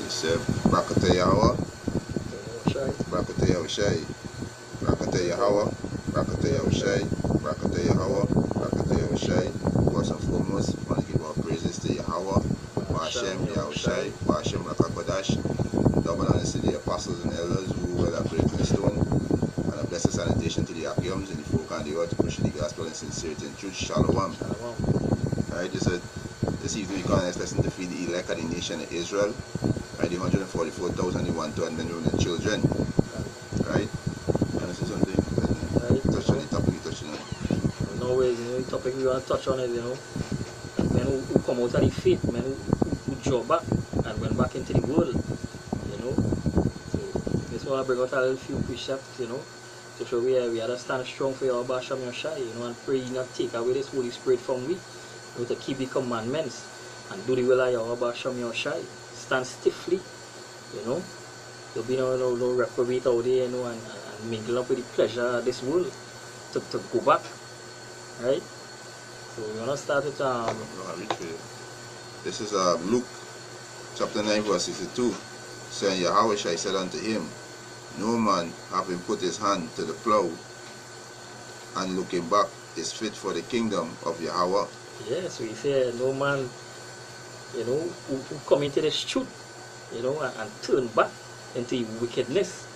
said, Brakata Yahweh, Shai. Brakata Yahushai, Brakata Yahweh, Brakata Yahushai, Brakata Yahweh, Brakata Yahushai. First and foremost, I want to give our praises to Yahweh, Ba'ashem Yahushai, Ba'ashem Rakakwadash, double honors to the apostles and elders who were that great millstone, and a blessed salutation to the Akiums and the folk on the earth to push the gospel in sincerity and truth. Shalom. Right, this evening we can lesson to feed the elect of the nation of Israel. Right, the 144,000 they want to and men, women, and children. Right? And this is something Right. touch on the topic we touched on. No ways, the topic we want to touch on it, men who come out of the faith, men who draw back and went back into the world, So this one I bring out a little few precepts, to show we had to stand strong for your Basham Yoshai, and pray not take away this Holy Spirit from we, to keep the commandments and do the will of your Basham Yoshai. Stand stiffly, There'll be no reprobate out there, and mingle up with the pleasure of this world to go back. Right? So we're gonna start with This is Luke chapter 9 verse 62, saying, Yahweh said unto him, no man having put his hand to the plow and looking back is fit for the kingdom of Yahweh. Yeah, so he said no man, who come into this truth, and turn back into wickedness,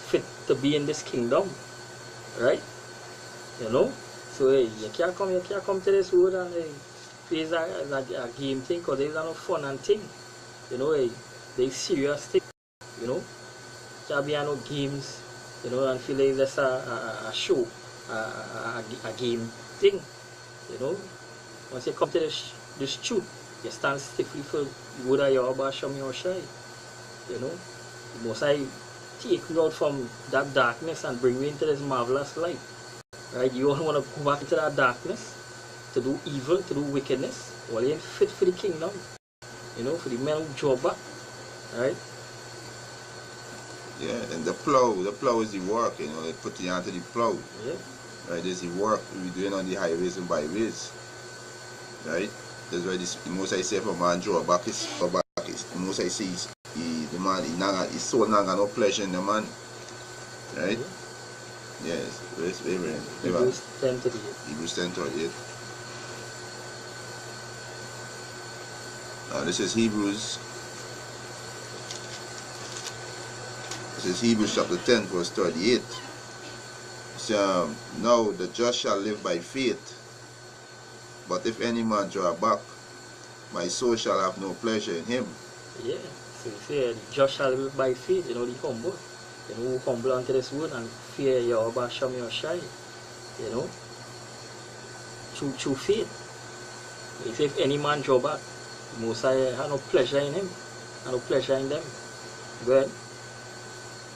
fit to be in this kingdom. Right? So hey, you can't come to this world and play a game thing, because there's no fun and thing. Hey, they serious thing. Can't be no games, and feel like that's a show, a game thing. Once you come to this truth, you stand stiffly for the word of your Basham Yoshai. The Most High take you out from that darkness and bring you into this marvelous light. Right? You don't want to go back into that darkness to do evil, to do wickedness. Well, you ain't fit for the kingdom. For the men who draw back. Right? Yeah, and the plow is the work, they put you onto the plow. Yeah. Right, there's the work we're doing on the highways and byways. Right? That's why the Most I say for man draw back is the Most I see the man his soul not got no pleasure in the man. Right? Yes, very Hebrews 10:38. Hebrews 10:38. This is Hebrews. This is Hebrews chapter 10 verse 38. So now the just shall live by faith. But if any man draw back, my soul shall have no pleasure in him. Yeah, so he said, the just shall live by faith, the humble. Who humble unto this word and fear your Basham Yoshai. Through faith. He said, if any man draw back, the Most High have no pleasure in him, have no pleasure in them. Go ahead.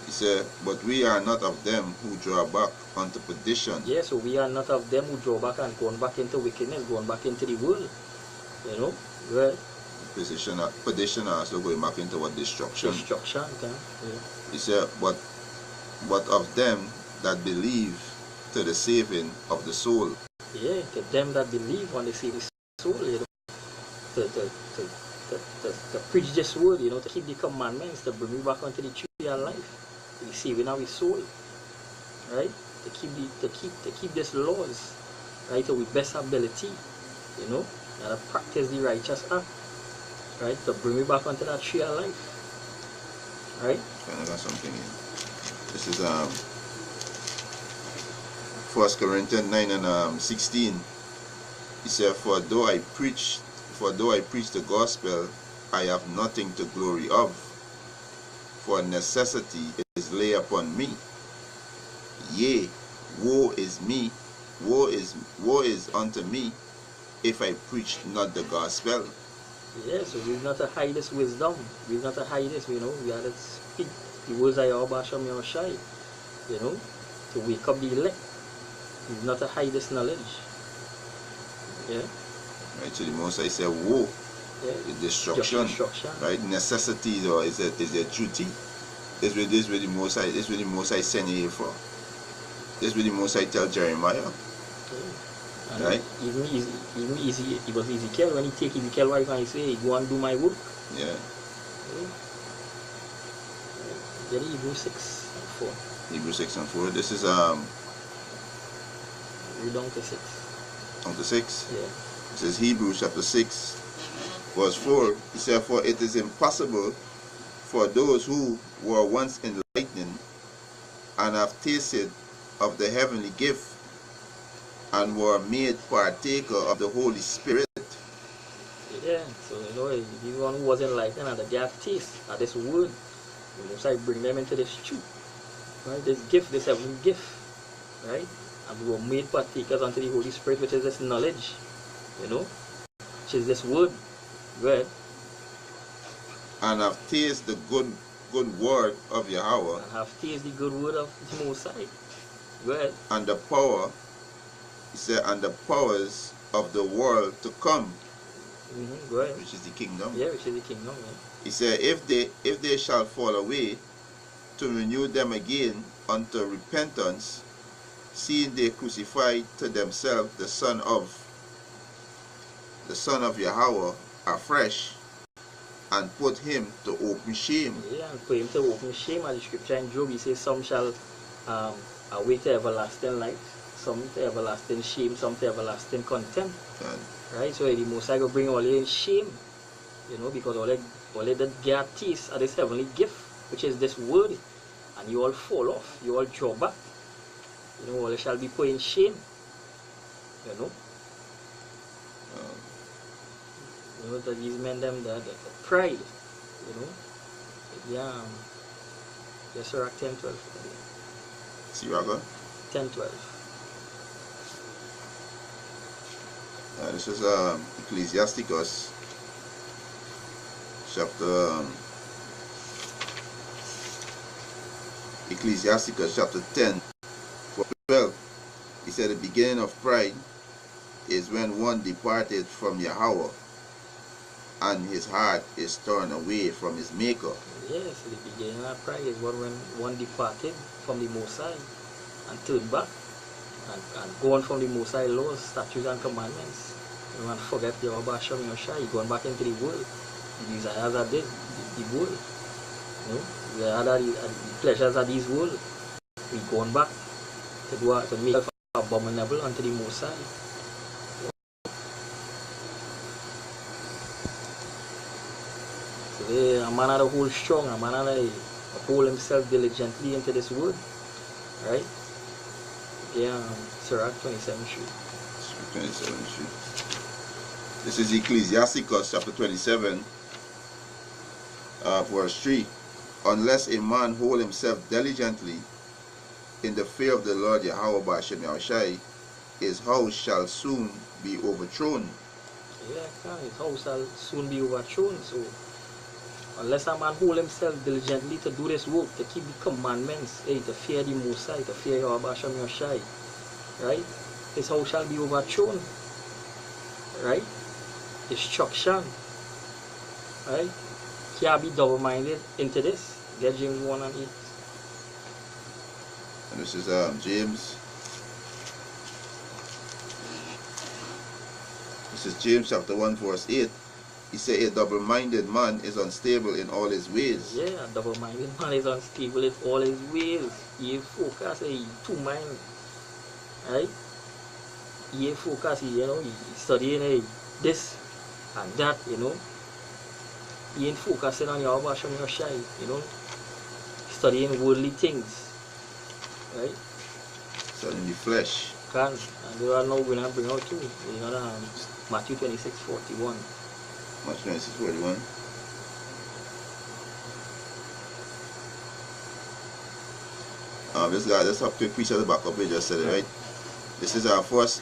He said, but we are not of them who draw back unto perdition. Yeah, so we are not of them who draw back and going back into wickedness, going back into the world. Go ahead. Perdition also going back into what? Destruction. Destruction, okay. Yeah. He said, but of them that believe to the saving of the soul. Yeah, to them that believe when they see the soul, to preach this word, to keep the commandments, to bring you back onto the tree of life, to be saving our soul, right? To keep these laws, right? To with best ability, and to practice the righteous act, right? To bring you back onto that tree of life, right? I got something here. This is 1 Corinthians 9 and 16. He said, For though I preach the gospel, I have nothing to glory of, for necessity is laid upon me. Yea, woe is unto me if I preach not the gospel. Yeah, so we've not to hide this wisdom. We've not to hide this, we have to speak the words of your Basham Yoshai, to wake up the elect. We've not to hide this knowledge. Yeah. Right, so the Most I say, woe, destruction. Right, necessity is a duty. This is where the Most I send you here for. This is what the Most I tell Jeremiah. And right? Even it was Ezekiel, when he take Ezekiel wife and he say, go and do my work. Yeah. Get Hebrews 6 and 4. Hebrews 6 and 4. This is Read down to 6. on the 6. Yeah. It says Hebrews chapter 6, verse 4. He said, "For it is impossible for those who were once enlightened and have tasted of the heavenly gift and were made partaker of the Holy Spirit." Yeah, so you know, the one who was enlightened and they have taste of this word, the Most High bring them into this truth, right? This gift, this heavenly gift, right? And we were made partakers unto the Holy Spirit, which is this knowledge, you know, which is this word, right? And have tasted the good word of Yahweh, And have tasted the good word of the Most High, right? and the power, he said, and the powers of the world to come, Right. which is the kingdom. Yeah, which is the kingdom, yeah. He said, if they shall fall away, to renew them again unto repentance, seeing they crucified to themselves the Son of Yahweh afresh, and put him to open shame. Yeah, and put him to open shame. As the scripture in Job, he says, some shall await to everlasting life, some to everlasting shame, some to everlasting contempt. Right? So the Most High will bring all in shame, you know, because all they get a taste of this heavenly gift, which is this word, and you all fall off, you all draw back. You know, all they shall be put in shame. You know? You know that these men them the pride, you know. Yeah. Yes, sir, 10-12. See what I got? 10-12. This is Ecclesiasticus chapter 10, verse 12. He said, the beginning of pride is when one departed from Yahweh, and his heart is turned away from his maker. Yes, the beginning of pride is when one departed from the Most High and turned back and gone from the Most High laws, statutes and commandments. You know, and forget your Basham Yoshai, going back into the world. The desires of the world. You know, the pleasures of this world. We going back to make us abominable unto the Most High. A man had to hold strong, a man had to hold himself diligently into this word, right? Yeah, Sirach 27:3. 27:3. This is Ecclesiasticus chapter 27, verse 3. Unless a man hold himself diligently in the fear of the Lord Yahweh Ba'ashem Yahushai, his house shall soon be overthrown. Yeah, his house shall soon be overthrown. So unless a man hold himself diligently to do this work, to keep the commandments, to fear the Most High, to fear Yahweh Hashem Yoshai, right? His house shall be overthrown, right? Destruction, right? Can't be double-minded into this. Get James 1 and 8. And this is James. This is James chapter 1 verse 8. He said, a double-minded man is unstable in all his ways. Yeah, a double-minded man is unstable in all his ways. He focus, he two-mind, right? He focus, he studying this and that, you know. He ain't focusing on Yahweh Hashem Yoshai, you know. Studying worldly things, right? Studying the flesh. Can, and they are now going to bring out too. You know, Matthew 26:41. Matthew 26:41. This guy, let's have to preach at the back up. We just said it, right? This is our first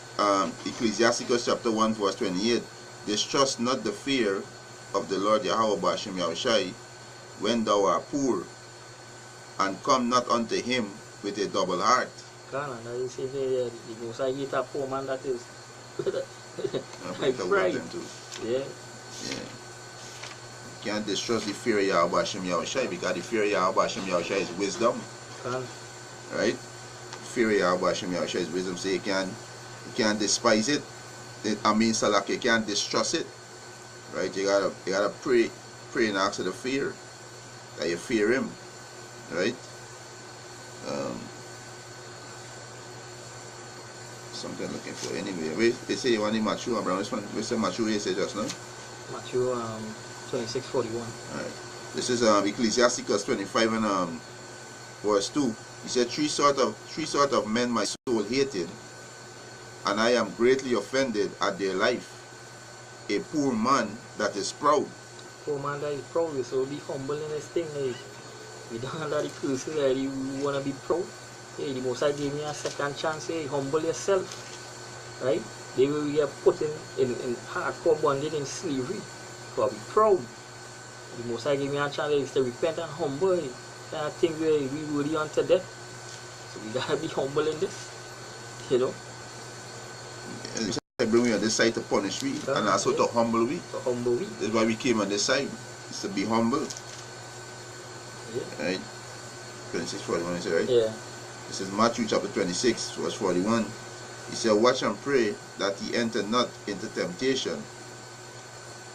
Ecclesiasticus chapter 1 verse 28. Distrust not the fear of the Lord Yahweh Ba'ashem Yahushai when thou art poor, and come not unto him with a double heart. Can, and I say the Most High hate a poor man that is like pride. Yeah. Yeah. You can't distrust the fear of Yahweh Ba'ashem Yahushai, because the fear of Yahweh Ba'ashem Yahushai is wisdom. Can. Right? Fear of Yahweh Ba'ashem Yahushai is wisdom, so you can't despise it. Salak, you can't distrust it. Right? You gotta pray and ask for the fear, that you fear him. right? Something looking for anyway. Wait, they say you want in Matthew, Abraham. What's the Matthew you say just now? Matthew 26:41. Alright. This is Ecclesiasticus 25 and verse 2. He said, three sort of men my soul hated, and I am greatly offended at their life. A poor man that is proud. Poor man that is proud, so be humble in this thing. Hey. We don't under the curse, hey, you want to be proud. Hey, the Most High gave me a second chance. Hey, humble yourself. Right? They will be put in hardcore bondage in slavery. So be proud. The Most High gave me a chance to repent and humble. Kind of things where we worthy unto death. So we gotta be humble in this. You know? Bring we on this side to punish we and also to humble we. To humble we. That's why we came on this side. Is to be humble. Yeah. Right? 26:41 is it, right? Yeah. This is Matthew chapter 26, verse 41. He said, watch and pray that ye enter not into temptation.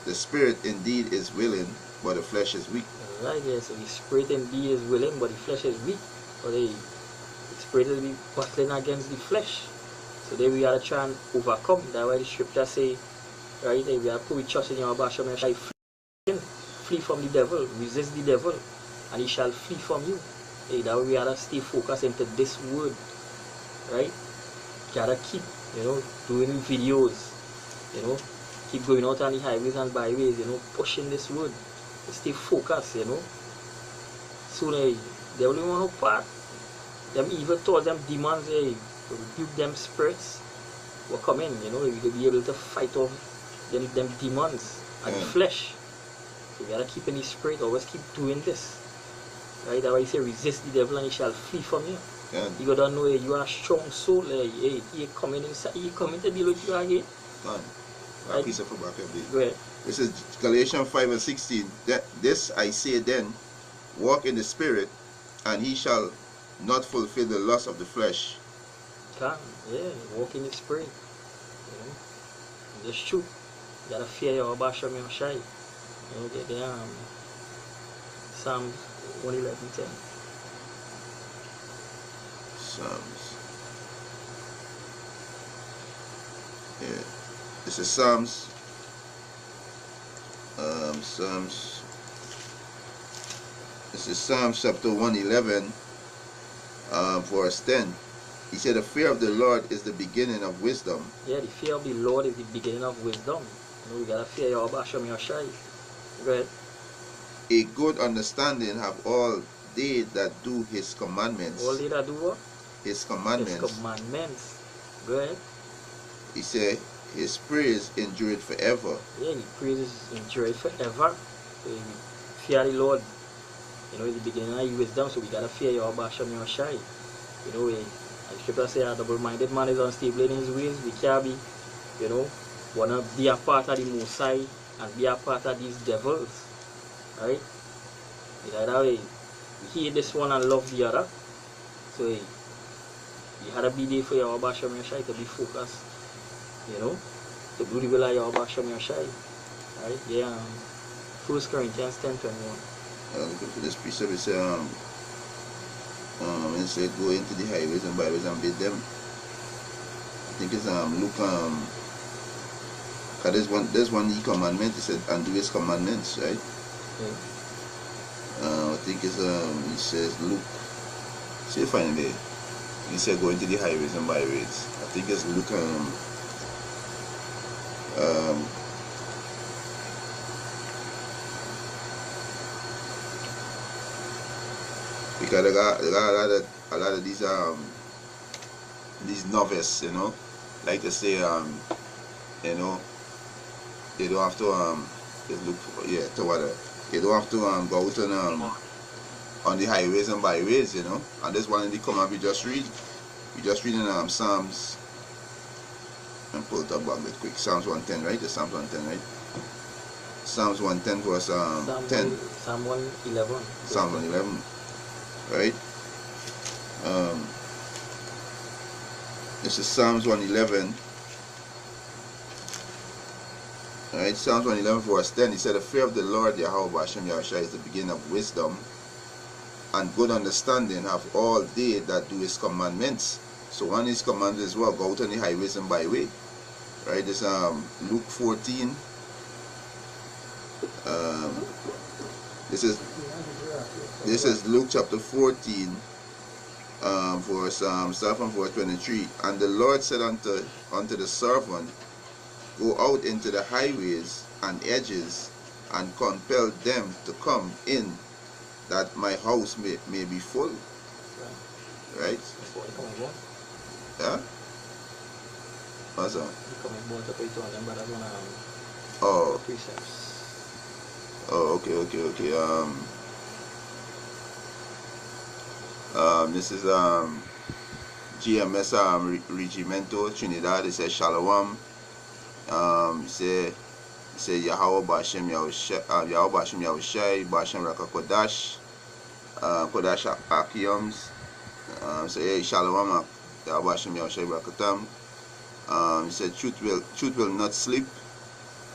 The spirit indeed is willing, but the flesh is weak. Right, yeah. So the spirit indeed is willing, but the flesh is weak. But the spirit will be battling against the flesh. So then we gotta try and overcome. That's why the scripture say, right, we have to put trust in your Basham and shall flee from the devil, resist the devil, and he shall flee from you. Hey, that way we gotta stay focused into this word. Right? Gotta keep, doing videos, keep going out on the highways and byways, pushing this word. Stay focused, Soon they only want to part. Them evil thoughts, them demons, rebuke them spirits will come in, we will be able to fight off them demons and the flesh. So we gotta keep in the spirit, always keep doing this. Right? That's why he say resist the devil and he shall flee from you. Yeah. You gotta know you are a strong soul, he coming inside, he coming to deal with you again. Right? Piece of back Go ahead. This is Galatians 5 and 16. This I say then, walk in the spirit, and he shall not fulfill the lust of the flesh. Walk in the spirit. That's true. You gotta fear your Basham Yoshai. Psalms 111:10. Psalms. Yeah. This is Psalms. This is Psalms chapter 111, verse 10. He said, the fear of the Lord is the beginning of wisdom. Yeah, the fear of the Lord is the beginning of wisdom. We gotta fear your Basham Yoshai. Go ahead. A good understanding have all they that do his commandments. All they that do what? His commandments. His commandments. Go ahead. He said, his praise endureth forever. Yeah, the praise endureth forever. So fear the Lord. It's the beginning of wisdom, so we gotta fear your Basham Yoshai. As scripture say, a double-minded man is unstable in his ways. We can't be, wanna be a part of the Most High and be a part of these devils. Right? That way, we hate this one and love the other. So you gotta be there for your Basham Yoshai to be focused. To do the will of your Basham Yoshai. Right? Yeah. 1 Corinthians 10:21. Looking for this precept, it says, it said, go into the highways and byways and bid them. I think it's Luke, cause there's one commandment. It said, and do his commandments, right? Okay. I think it's it says Luke. See if I find it there. He said, go into the highways and byways. I think it's Luke. Because they got a lot of these novices, like to say, they don't have to just look for, to what they don't have to go out on the highways and byways, and this one in the command we just read. We just reading Psalms, and pull it up a bit quick. Psalms 110, right? It's Psalms 110, right? Psalms 110 verse 10. Psalm 111. Psalm 111. Right? This is Psalms 111. Alright, Psalms 111 verse 10. He said, the fear of the Lord Yahweh Hashem Yahushua is the beginning of wisdom. and good understanding have all they that do his commandments. So one of his commandments is what? Go out on the highways and byway. Right? This Luke 14. This is Luke chapter 14, start from verse 23. And the Lord said unto the servant, go out into the highways and edges, and compel them to come in, that my house may be full. Right? Yeah? What's that? Oh. Oh, okay. This is GMS Regimento Trinidad. It says Shalom. Say Yahweh Bashem Yahushai Bashem Raka Kodash Kodash Akiyams. Say Shalom Yahweh Bashem Yahushai Barakatam. He said truth will not sleep.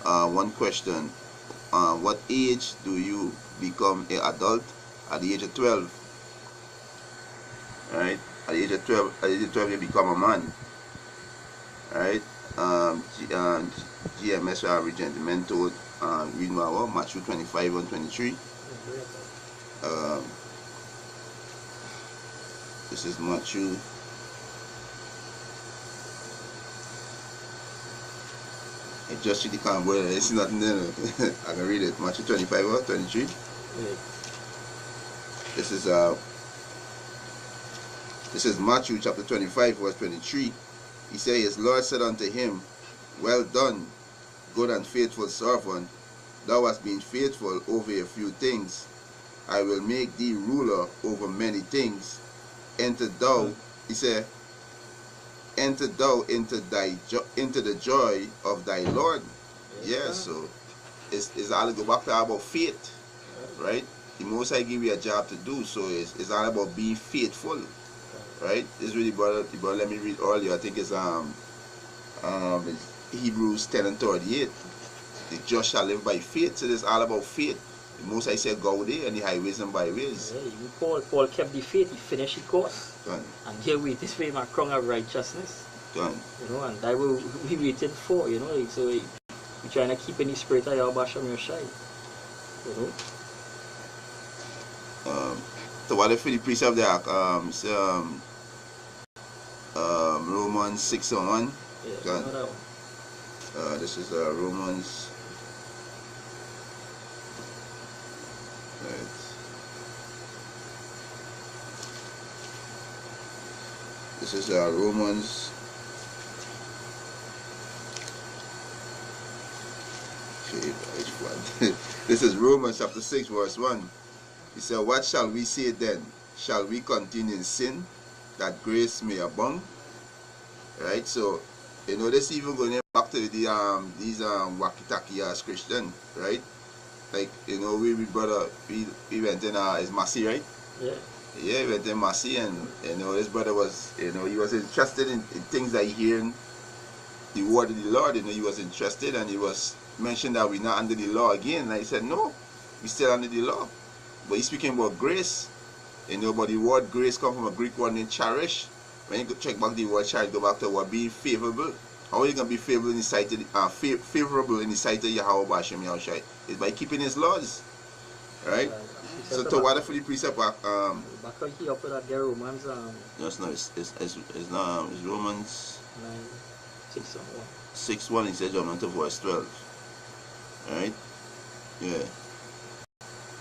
One question. What age do you become an adult? At the age of 12. Right? At the age of 12 you become a man. Right? GMS Regimento, read my Matthew 25 and 23. This is Matthew. I just read the convo, I see nothing there. I can read it. Matthew 25 or 23. Yeah. This is Matthew chapter 25 verse 23. He said, his Lord said unto him, well done, good and faithful servant. Thou hast been faithful over a few things. I will make thee ruler over many things. Enter thou, he said, enter thou into the joy of thy Lord. Yeah, so it's all go back to about faith, right? The Most High give you a job to do, so it's all about being faithful, right? This really brother, let me read earlier. I think it's Hebrews 10 and 38. The just shall live by faith. So it's all about faith. The Most High said go there and the highways and byways. Yeah, Paul kept the faith. He finished the course. Done. And here we this way my crown of righteousness. Done. You know, and that we waited for. You know, so we trying to keep in the spirit of Yahweh Bashem Yoshai. You know. So what if the precept there? Romans 6 and 1. Yeah, that one. This is Romans. Right. This is Romans. This is Romans chapter 6 verse 1. He said, what shall we say then? Shall we continue in sin, that grace may abound? Right, so you know this even going back to the these Wakitaki as Christian, right? Like, you know, we brother we went in is Massey, right? Yeah, we went in Massey, and you know this brother was, you know, he was interested in things that he hearing the word of the Lord. You know, he was interested, and he was mentioned that we're not under the law again. And I said, no, we still under the law. But he's speaking about grace, you know, but the word grace comes from a Greek word named cherish. When you go check back the word cherish, go back to what being favorable. How are you going to be favorable in the sight of Yahweh Bashem Yahushai? It's by keeping his laws. Right? So to what if the precept back here up with that there Romans it's not, it's Romans 6:1. He says jump into verse 12. Right? Yeah.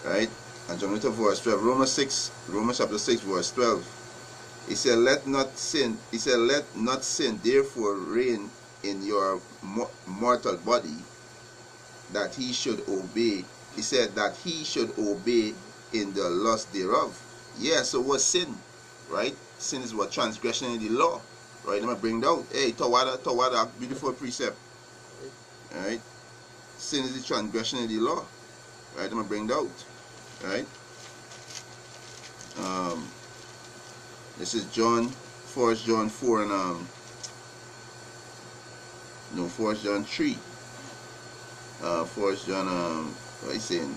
Right? And jump into verse 12. Romans chapter 6 verse 12. He said, let not sin therefore reign in your mortal body, that he should obey. He said that he should obey in the lust thereof. Yeah, so what's sin? Right? Sin is what? Transgression in the law. Right? Let me bring it out. Hey, Tawada, beautiful precept. Alright? Sin is the transgression in the law. Right? Let me bring it out. Right? This is John 4 John 4 and 4 John 3. 4 John what are you saying?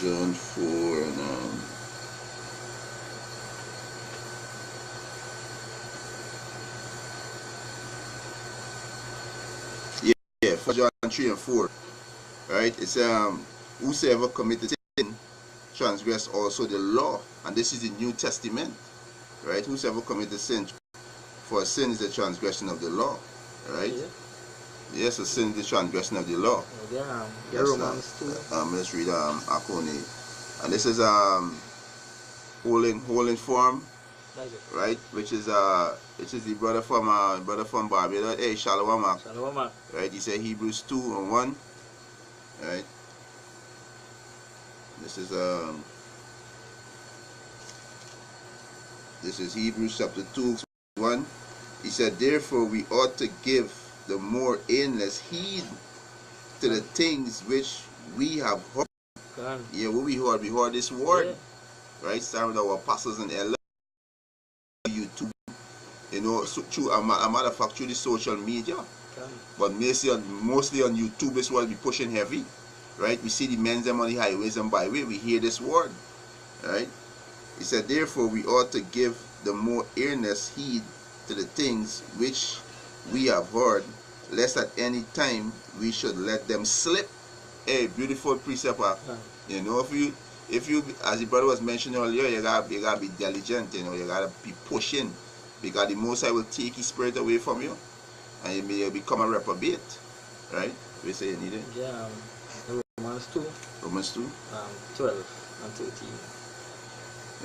John 4 and yeah, 1 John 3 and 4. Right? It's whosoever committed sin transgress also the law, and this is the New Testament. Right? Whosoever committed sin, for sin is the transgression of the law. Right? Yeah. Yes, a sin is the transgression of the law. Yeah, That's Romans 2. Let's read Akoni. And this is holding form, right? Which is the brother from Barbados. Hey, Shalom. Shalom. Right? He said Hebrews 2 and 1. Right? This is Hebrews chapter 2 1. He said, therefore we ought to give the more earnest heed to the things which we have heard. Yeah, what we heard this word. Yeah. Right? Starting with our apostles and elders. YouTube, you know, so through a matter of fact, through the social media. But mostly on YouTube is what we pushing heavy. Right? We see the men them on the highways and byway, we hear this word. Right? He said, therefore we ought to give the more earnest heed to the things which we have heard, lest at any time we should let them slip. Hey, beautiful precept. You know, if you as the brother was mentioning earlier, you gotta be diligent, you know, you gotta be pushing, because the Most High will take his spirit away from you and you may become a reprobate. Right? We say you need it? Yeah, Romans 2. Romans 2. 12 and 13.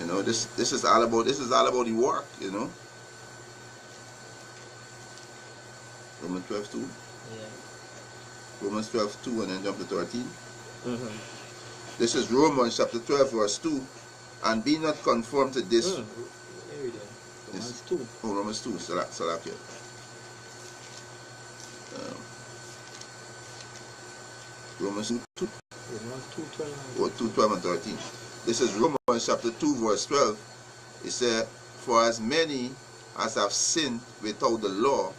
You know, this is all about the work, you know. Romans 12:2. Yeah. Romans 12:2 and then jump to 13. Mm-hmm. This is Romans chapter 12 verse 2. And be not conformed to this. Romans 2. Oh, Romans 2. Salakia. Romans 2. Romans 2:12. Or 2:12 and 13. This is Romans chapter 2 verse 12. It said, for as many as have sinned without the law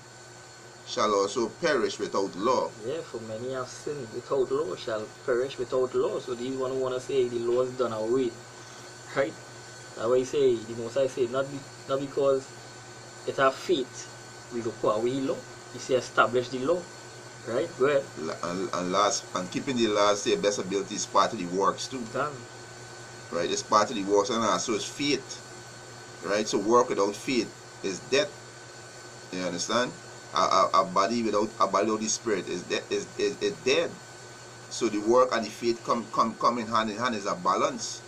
shall also perish without law. Yeah, for many have sinned without law shall perish without law. So these one who want to say the law is done away. Right? That's why he say, the Most High say, not because it have faith, we go put away law. He say establish the law. Right? Go ahead. And keeping the laws to your best ability is part of the works too. Right? It's part of the works, and also it's faith. Right? So work without faith is death. You understand? A body without the spirit is dead. So the work and the faith come in hand is a balance.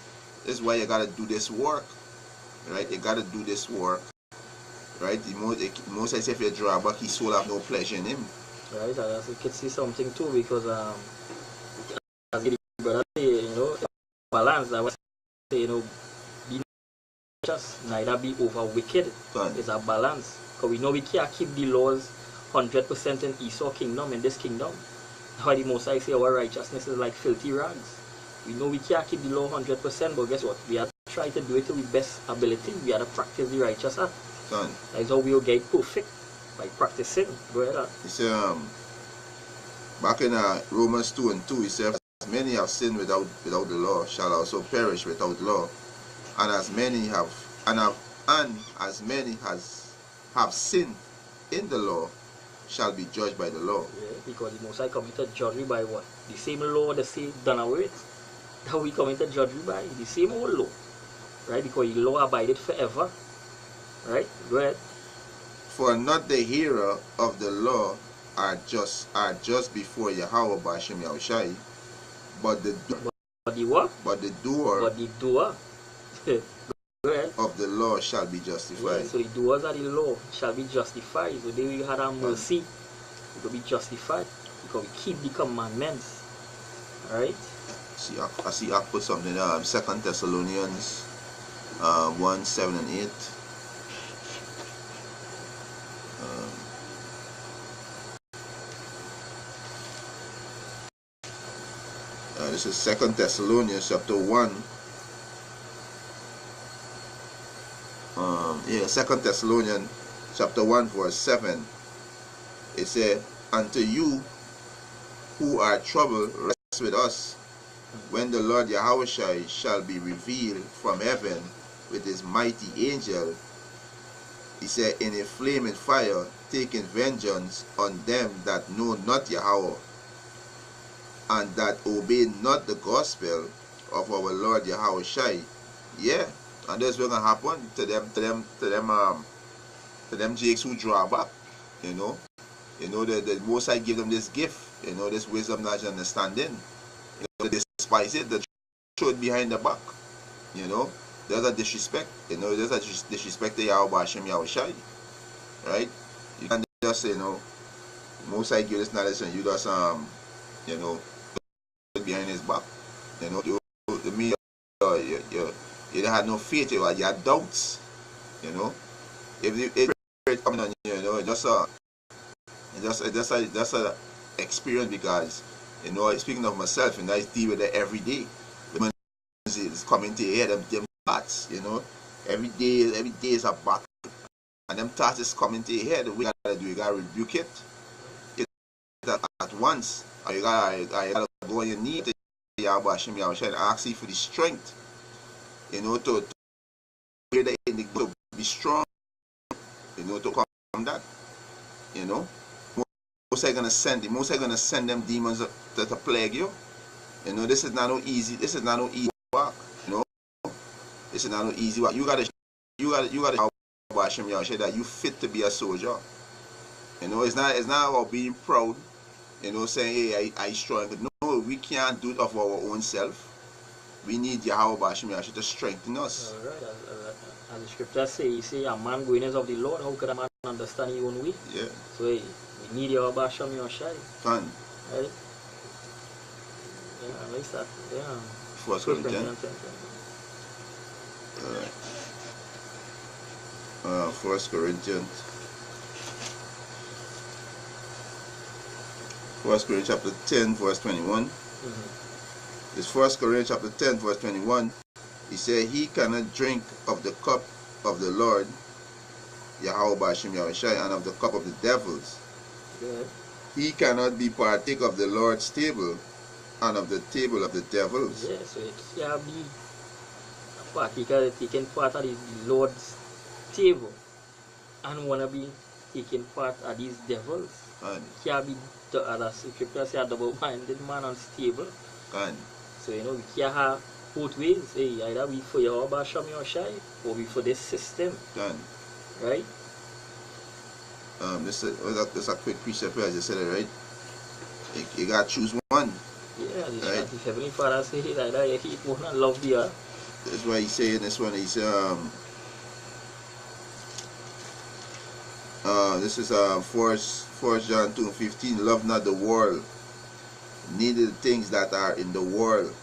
This is why you gotta do this work. Right? You gotta do this work. Right? The most I say, if you draw back, his soul have no pleasure in him. Right, and you can see something too, because as the brother say, you know, balance. I was say, you know, be just neither be over wicked. It's a balance. Because we know we can't keep the laws 100% in Esau kingdom, in this kingdom. How the Most High say our righteousness is like filthy rags. We know we can't keep the law 100%, but guess what? We have to try to do it to the best ability. We have to practice the righteous act. That's how we'll get perfect, by practicing. Go ahead. He said, back in Romans 2 and 2, he said, as many have sinned without the law shall also perish without law, and as many have sinned in the law shall be judged by the law. Yeah, because the Most High committed judgment by what? The same law that say done away with. That we committed judgment by the same old law. Right? Because the law abided forever. Right? Go ahead. For not the hearer of the law are just before Yahweh B'Hashem Yahushai, but the doer of the law shall be justified. Yeah, so the doers of the law shall be justified. So they will have a mercy. We will be justified because we keep the commandments. Alright? I see I put something 2 Thessalonians 1, 7 and 8. This is 2 Thessalonians chapter 1. 2 Thessalonians chapter 1 verse 7. It said, unto you who are troubled, rest with us, when the Lord Yahushua shall be revealed from heaven with his mighty angel, he said, in a flaming fire, taking vengeance on them that know not Yahweh, and that obey not the gospel of our Lord Yahushua. Yeah, and that's what's gonna happen to them jakes who draw back. You know, the Most High give them this gift. You know, this wisdom, knowledge, and understanding. You know, they despise it. The truth behind the back. You know, there's a disrespect. You know, there's a disrespect to Yahweh Hashem Yahushua. Right? You can't just say, you know, Most High give this knowledge and you just you know, behind his back. You know, you had no faith. You had doubts. You know, if it's coming on you, you know, it's just a experience, because, you know, speaking of myself, and I deal with it every day. When it's coming to your head, them thoughts, you know, every day is a battle, and them thoughts is coming to your head. We gotta do, you gotta rebuke it at once, or you gotta go on your knees to Yahweh Hashem Yahushua and ask you for the strength, you know, to be strong, you know, to come that, you know. Most are gonna send them demons to plague you. You know, this is not no easy work. You know, this is not no easy work. You gotta Hashem Yahushua that you fit to be a soldier. You know, it's not about being proud. You know, saying, hey, I strong. No, we can't do it of our own self. We need Yahweh Hashem Yahushua to strengthen us. All right. As the scriptures say, you say, a man going is of the Lord. How could a man understand his own way? Yeah. So hey, we need Yahweh Hashem Yahushua. Fun. Right? Yeah, like that. Yeah. First Corinthians. First Corinthians chapter 10 verse 21. This First Corinthians chapter 10 verse 21. He said, he cannot drink of the cup of the Lord Yahweh Hashem Yahushua and of the cup of the devils. Yeah. He cannot be partake of the Lord's table and of the table of the devils. Yeah, so it can't be a partaker taking part of the Lord's table and wanna be taking part of these devils. And Can't be the other scripture say a double-minded man unstable. So you know we can't have both ways. Hey, either we for Yahweh Hashem Yahushua or we for this system. Right? This is a quick precept here, I just said it, right? You gotta choose one. Yeah, right? The Heavenly Father say either you hate one and love the other. That's why he's saying this one. He's this is 1 John 2:15. Love not the world, neither the things that are in the world.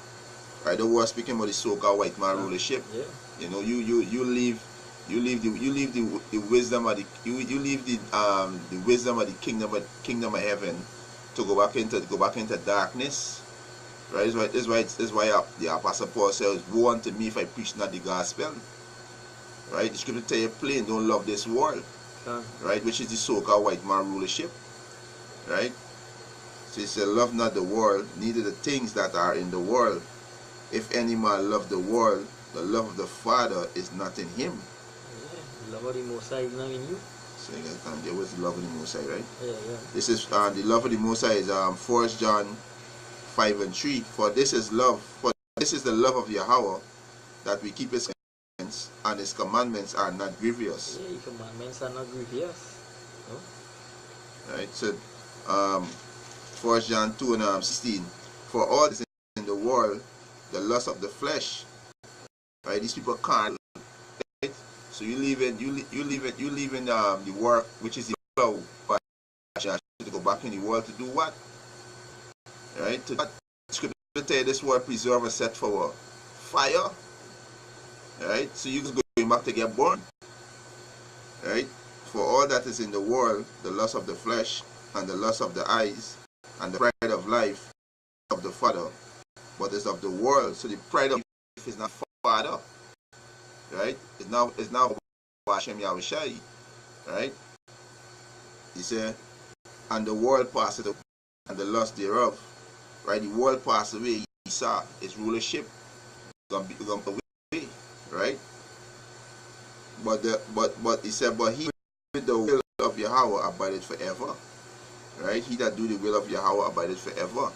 Right? The word speaking about the so-called white man rulership. Yeah. You know, you leave the wisdom of the wisdom of the kingdom of heaven to go back into darkness. Right? This is why the Apostle Paul says, woe unto me if I preach not the gospel. Right? The scripture tell you plain, don't love this world. Right? Which is the so-called white man rulership. Right? So he said, love not the world, neither the things that are in the world. If any man love the world, the love of the Father is not in him. Yeah, the love of the Most High is not in you. So you guys can get what's the love of the Most High, right? Yeah. This is the love of the Most High is 1 John 5:3. For this is the love of Yahweh, that we keep his commandments, and his commandments are not grievous. Yeah, his commandments are not grievous. No? Right? So 1 John 2:16. For all is in the world, the lust of the flesh. Right? These people can't. Right? So you leave in the work, which is the flow, but to go back in the world to do what? Right? To scripture tell you this world preserve and set for fire. Right? So you just going back to get born. Right? For all that is in the world, the lust of the flesh, and the lust of the eyes, and the pride of life of the Father, but it's of the world. So the pride of life is not Father. Right? It's now Hashem Yahushua. Right? He said, and the world passeth away, and the lust thereof. Right? The world passed away, Esau, his rulership, gonna be away, right? But he said, but he with the will of Yahweh abideth forever, right? He that do the will of Yahweh abideth forever,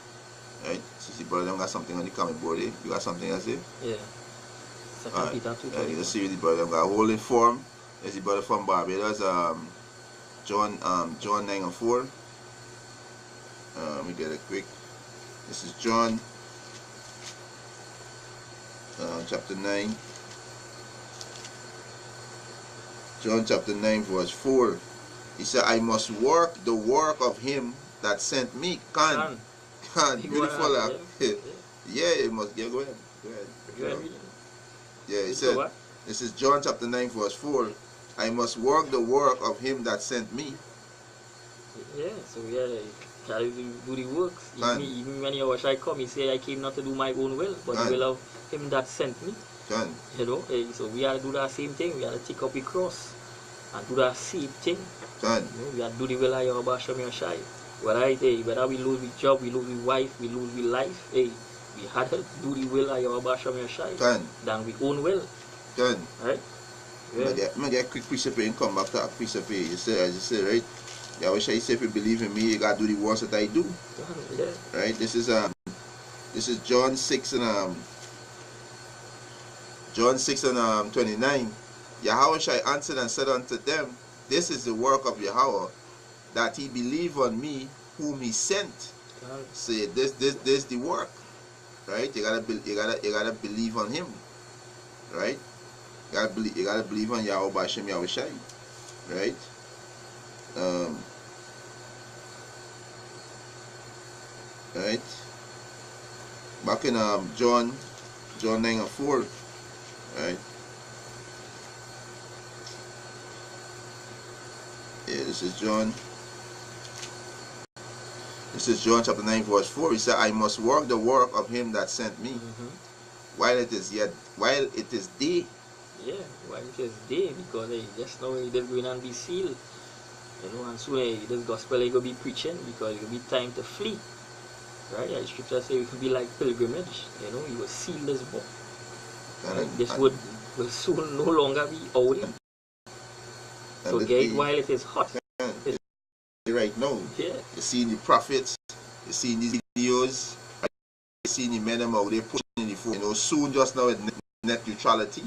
right? See, brother, them got something on the comment board, eh? You got something else, eh? Yeah. Second Peter 2. You see the brother, them got holding form. There's the brother from Barbados, John 9:4. Let me get it quick. This is John chapter 9. John chapter 9 verse 4. He said, I must work the work of him that sent me. Can. Beautiful. Yeah, it must. Yeah, go ahead. Go ahead. Yeah, he said, this is John chapter 9 verse 4. I must work the work of him that sent me. Yeah, so yeah, gotta do the works. Even when Yahushua come, he say, I came not to do my own will, but the will of him that sent me. You know, so we have to do that same thing. We have to take up the cross and do that same thing. You know, we have to do the will of Yahushua Shem Yashai. Whether we lose the job, we lose the wife, we lose the life, hey, we had to do the will of Yahushua Shem Yashai than we own will. Right? Yeah. I'm gonna get a quick precept and come back to that precept. You say, as you say, right? Yahushua say, if you believe in me, you gotta do the works that I do. Yeah. Right? This is John 6 and John 6 and 29. Yahushua answered and said unto them, this is the work of Yahweh, that he believe on me whom he sent. Say this the work. Right? You gotta believe on him. Right? You gotta believe on Yahweh Bashem Yahushua. Right? Right? Back in John 9:4. Right? Yeah, this is John chapter 9 verse 4. He said, I must work the work of him that sent me, while it is day. Yeah, while it is day, because just now it is going on be sealed. You know, and soon this gospel is going to be preaching, because it will be time to flee. Right? The scripture says it will be like pilgrimage. You know, you will seal this book. Right? This would will soon no longer be holy. So get it while it is hot. Right now, you see the prophets, you see these videos, you see the men out there pushing the phone. You know, soon just now with net neutrality,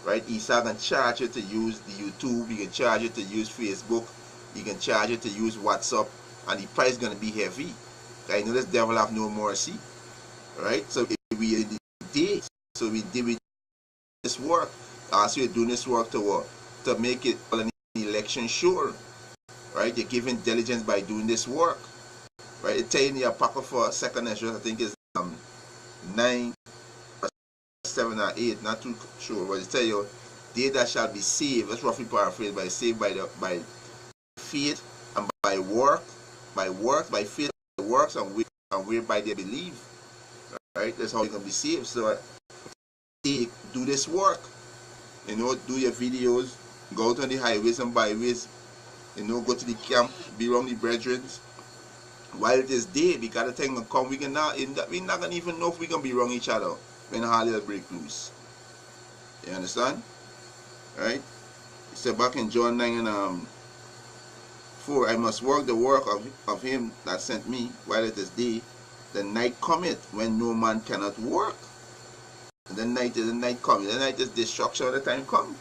right? Esau can charge you to use the YouTube, you can charge you to use Facebook, you can charge you to use WhatsApp, and the price is going to be heavy. I know this devil have no mercy, right? So if we did, so we did this work. Also, we're doing this work to make it an election sure, right? You're giving diligence by doing this work, right? It tell you in the Apocrypha 2nd Ezra, I think is 9, 7 or 8, not too sure, but it tell you, they that shall be saved, that's roughly paraphrased, by saved by faith and by faith, works and whereby they believe, right? That's how you can be saved. So do this work, you know, do your videos, go to the highways and byways, you know, go to the camp, be around the brethren. While it is day, we got a thing to come, we're not gonna even know if we can be around each other when the holiday break loose. You understand? Right? So back in John 9 and 4, I must work the work of him that sent me while it is day. The night cometh when no man cannot work. And the night cometh. The night is destruction. The time come.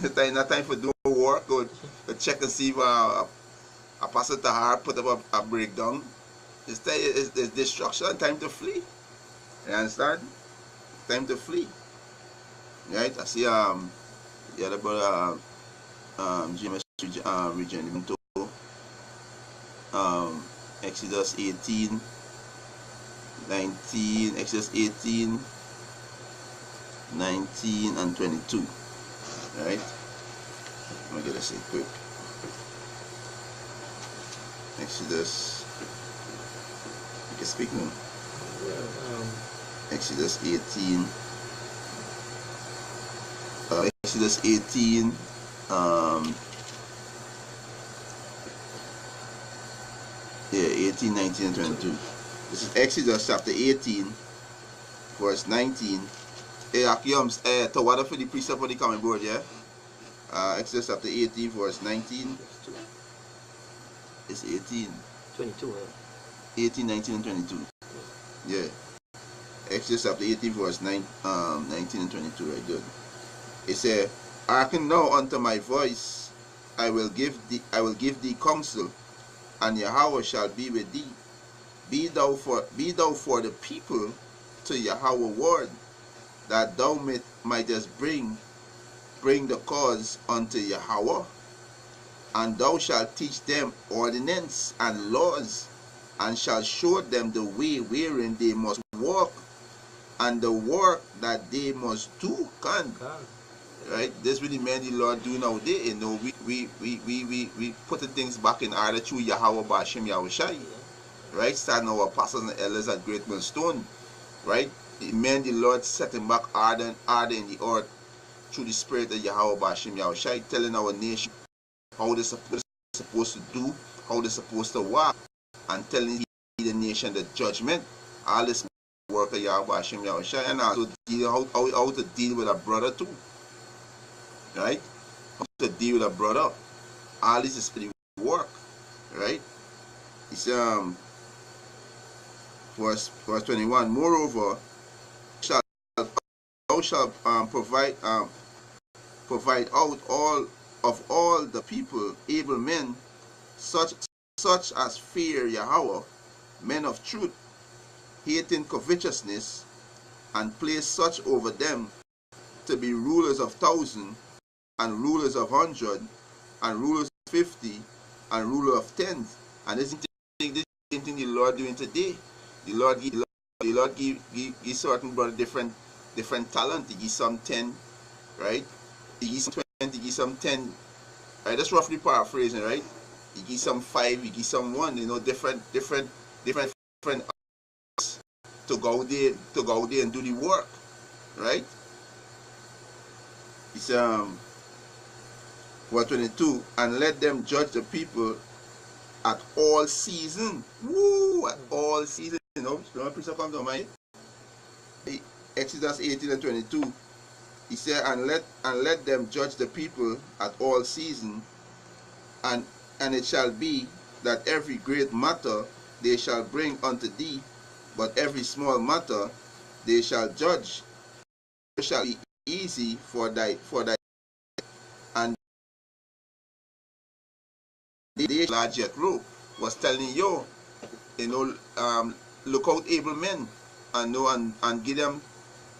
Not time for doing work. Go check and see if a pastor Tahar put up a breakdown. It's destruction. Time to flee. You understand? Time to flee. Right? I see the other brother James region. Exodus 18, 19, Exodus 18, 19 and 22. Right? Let me get this in quick. Exodus, you can speak now. Exodus 18, Exodus 18, yeah, 18, 19, and 22. This is Exodus chapter 18, verse 19. Hey, Akiyams, to what for the precept on the coming board, yeah? Exodus chapter 18, verse 19. It's 18. 22, yeah. 18, 19, and 22. Yeah. Exodus chapter 18, verse 19 and 22, right? Good. It said, hearken now unto my voice, I will give thee counsel, and Yahweh shall be with thee. Be thou for the people to Yahweh word, that thou mightest bring the cause unto Yahweh, and thou shalt teach them ordinance and laws, and shalt show them the way wherein they must walk, and the work that they must do. Right? This really meant the Lord do nowadays. You know, we putting things back in order through Yahweh Bashim Yahushai. Right? Starting our apostles and elders at Great Millstone. Right? It meant the Lord setting back order in the earth through the Spirit of Yahweh Bashim Yahushai, telling our nation how they're supposed to do, how they're supposed to walk, and telling the nation the judgment. All this work of Yahweh Bashim Yahushai, and also how to deal with a brother too. Right? How to deal with a brother. All this is for the work. Right? It's verse 21. Moreover, thou shalt provide out all the people able men, such as fear Yahweh, men of truth, hating covetousness, and place such over them to be rulers of 1,000, and rulers of 100, and rulers of 50, and ruler of 10. And this is the same thing the Lord doing today. The Lord give certain brother different talent. He gives some 10, right? He gives some 20, he gives some 10. Right? That's roughly paraphrasing, right? He gives some 5, he gives some 1. You know, different to go there and do the work, right? It's verse 22, and let them judge the people at all season. Woo! At all season. You know, preacher comes to mind. Exodus 18 and 22. He said, and let them judge the people at all season, and it shall be that every great matter they shall bring unto thee, but every small matter they shall judge. It shall be easy for thy and the large Jethro was telling you know, look out able men, and know and give them,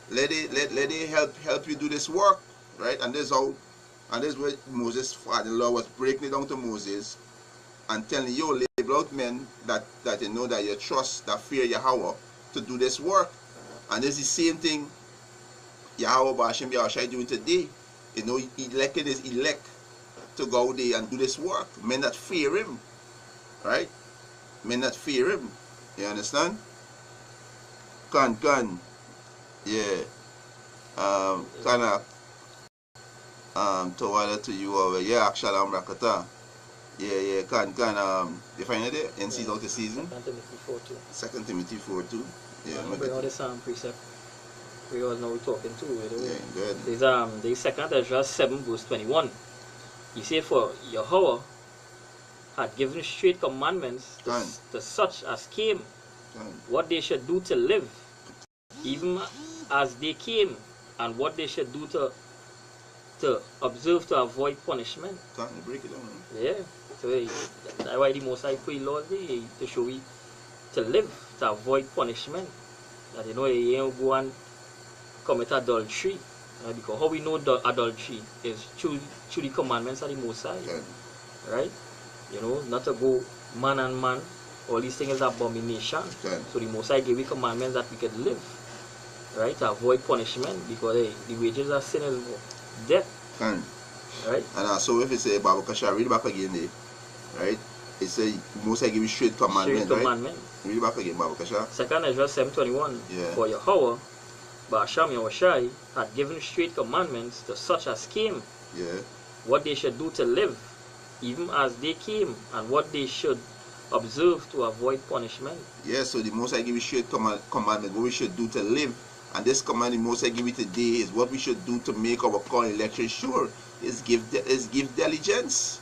let it help you do this work, right? And this where Moses, father-in-law, was breaking it down to Moses and telling you, label out men that you know, that you trust, that fear Yahweh, to do this work. And this is the same thing Yahweh Bashim Yahushai doing today. You know, he elected his elect to go there and do this work. Men that fear him, right? Men that fear him. You understand? Kan. Yeah. Kana Tawada to you over. Yeah, Akshalam Rakata. Yeah, kan you find it there? NC's out the season. 2 Timothy 4:2. 2 Timothy 4:2. Yeah, bring all this precept. We all know we're talking to. Yeah, good. There's 2 Ezra 7 verse 21. He said, for Yahweh had given straight commandments to such as came, what they should do to live, even as they came, and what they should do to observe to avoid punishment. Break it down. Yeah. So that's why the Most High put laws there to show you to live, to avoid punishment. That you know you ain't go and commit adultery. Because how we know adultery is through the commandments of the Most High. Right? You know, not to go man and man. All these things is abomination. So the Most High gave you commandments that we could live. Right? To avoid punishment. Because the wages of sin is death. Right? And also if it say Baba Kasha, read back again there. Right? It say Most High give you straight commandment. Straight commandment. Read back again, Baba Kasha. 2 Ezra 7:21. Yeah. For Yahweh Basham Yahushai had given straight commandments to such as came, what they should do to live, even as they came, and what they should observe to avoid punishment. Yeah, so the Most High give you straight commandment, what we should do to live, And this command the Most High give you today is what we should do to make our call election sure. Is give diligence.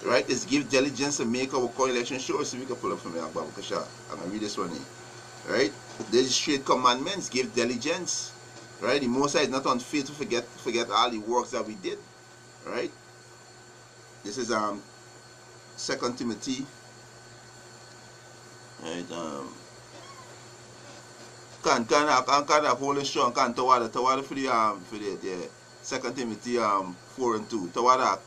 Right? Is give diligence to make our call election sure. So we can pull up for me, Babu Kasha. I'm gonna read this one here. Right? These straight commandments give diligence. Right? The Most High is not unfair to forget all the works that we did. Right? This is 2 Timothy. Right? Can hold it strong. Can tawada for the 2 Timothy 4 and 2. Tawada.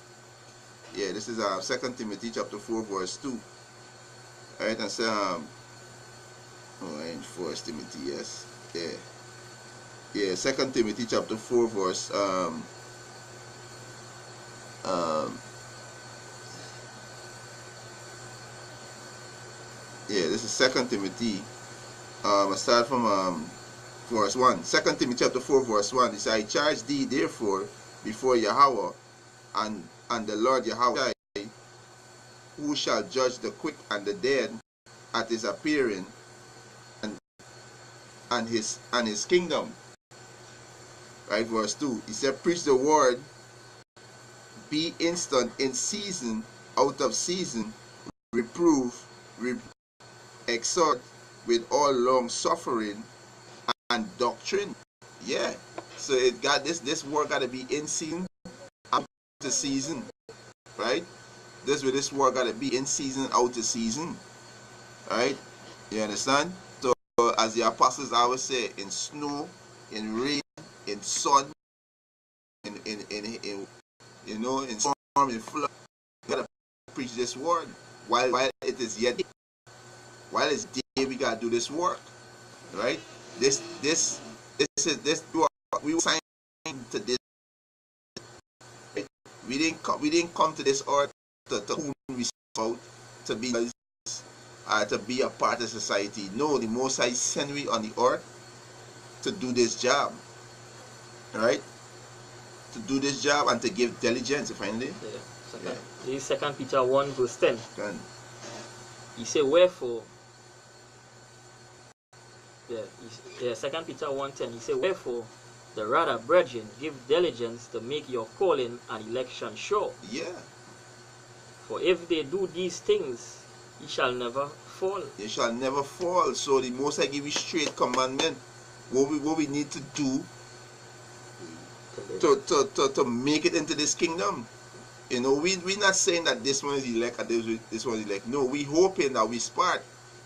Yeah, this is 2 Timothy chapter 4 verse 2. Right, and say in 1 Timothy, yes. Yeah, 2 Timothy chapter 4 verse yeah, this is 2 Timothy. I start from verse 1. 2 Timothy chapter 4 verse 1. It says, I charge thee therefore before Yahweh and the Lord Yahweh, who shall judge the quick and the dead at his appearing and his kingdom. Right, verse 2. He said, preach the word, be instant in season, out of season, reprove, exhort with all long suffering and doctrine. Yeah. So it got this word got to be in season, out of season. Right? This word got to be in season, out of season. Right? You understand? So as the apostles always say, in snow, in rain, in sun, in you know, in storm, in flood, you gotta preach this word while it is yet day. While it's day, we gotta do this work. Right? We were signed to this. Right? We didn't come to this earth to whom we out to be a part of society. No, the Most High sent we on the earth to do this job. Right? To do this job and to give diligence, finally. Yeah. This is 2 Peter 1 verse 10. He said, wherefore, 2 Peter 1:10, he said, wherefore, the rather, brethren, give diligence to make your calling and election sure. Yeah. For if they do these things, ye shall never fall. Ye shall never fall. So the Most High give you straight commandment. What we need to do to make it into this kingdom. You know, we're not saying that this one is elect and this one is elect. No, we hoping that we smart.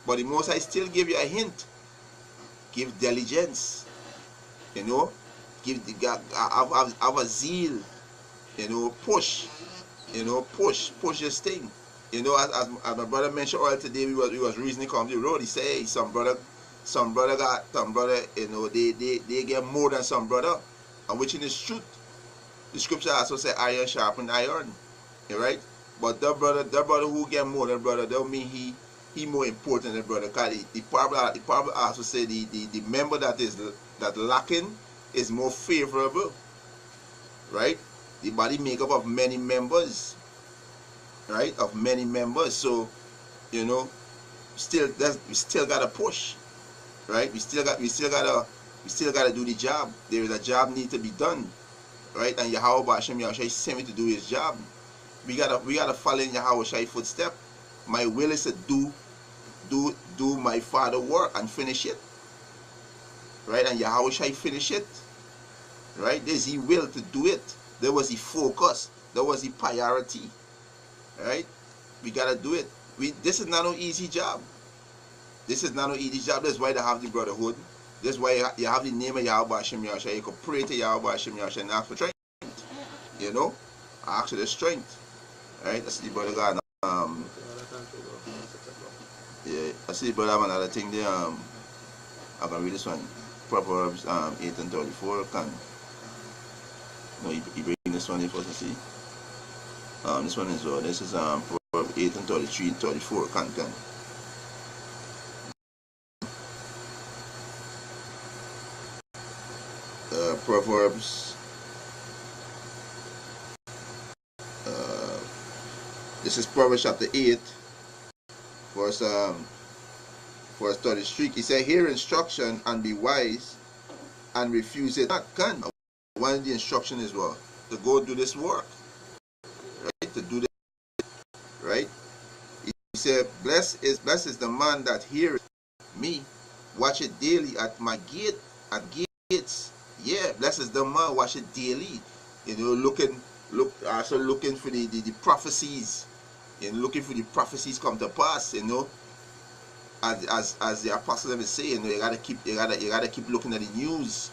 But the Most High still give you a hint. Give diligence. You know, have a zeal. You know, push. You know, push this thing. You know, as my brother mentioned earlier today, we was reasoning come the road. He said, hey, some brother, you know, they get more than some brother, and which in is truth. The scripture also say iron sharpen iron, right? But that brother who get more than brother, don't mean he more important than brother. Cause the Bible also say the member that lacking is more favorable, right? The body make up of many members, right? Of many members. So, you know, we still gotta push, right? We still gotta do the job. There is a job need to be done, right? And Yahweh Ba'ashem Yahushai sent me to do his job. We gotta follow in Yahweh Shai footstep. My will is to do my father work and finish it, right? And Yahweh Shai finish it, right? There's his will to do it. There was the focus. There was the priority, right? We gotta do it. This is not an easy job. This is not an easy job. That's why they have the brotherhood. That's why you have the name of Yahweh Hashem Yahushua. You can pray to Yahweh Hashem Yahushua and ask for strength. You know? Ask for the strength. Right? That's the brother God. Yeah, I see the brother have another thing there. I can read this one. Proverbs 8 and 34. You bring this one here for us to see. This one is this is Proverbs 8 and 33 and 34. Can. Proverbs. This is Proverbs chapter 8, verse 33. He said, hear instruction and be wise, and refuse it not. Can one of the instruction is what? To go do this work. Right? To do this, right? He said, blessed is the man that heareth me, watch it daily at my gate, at gates. Yeah, blessed is the man, watch it daily. You know, also looking for the prophecies, and looking for the prophecies come to pass, you know. As the apostle is saying, you know, you gotta keep looking at the news.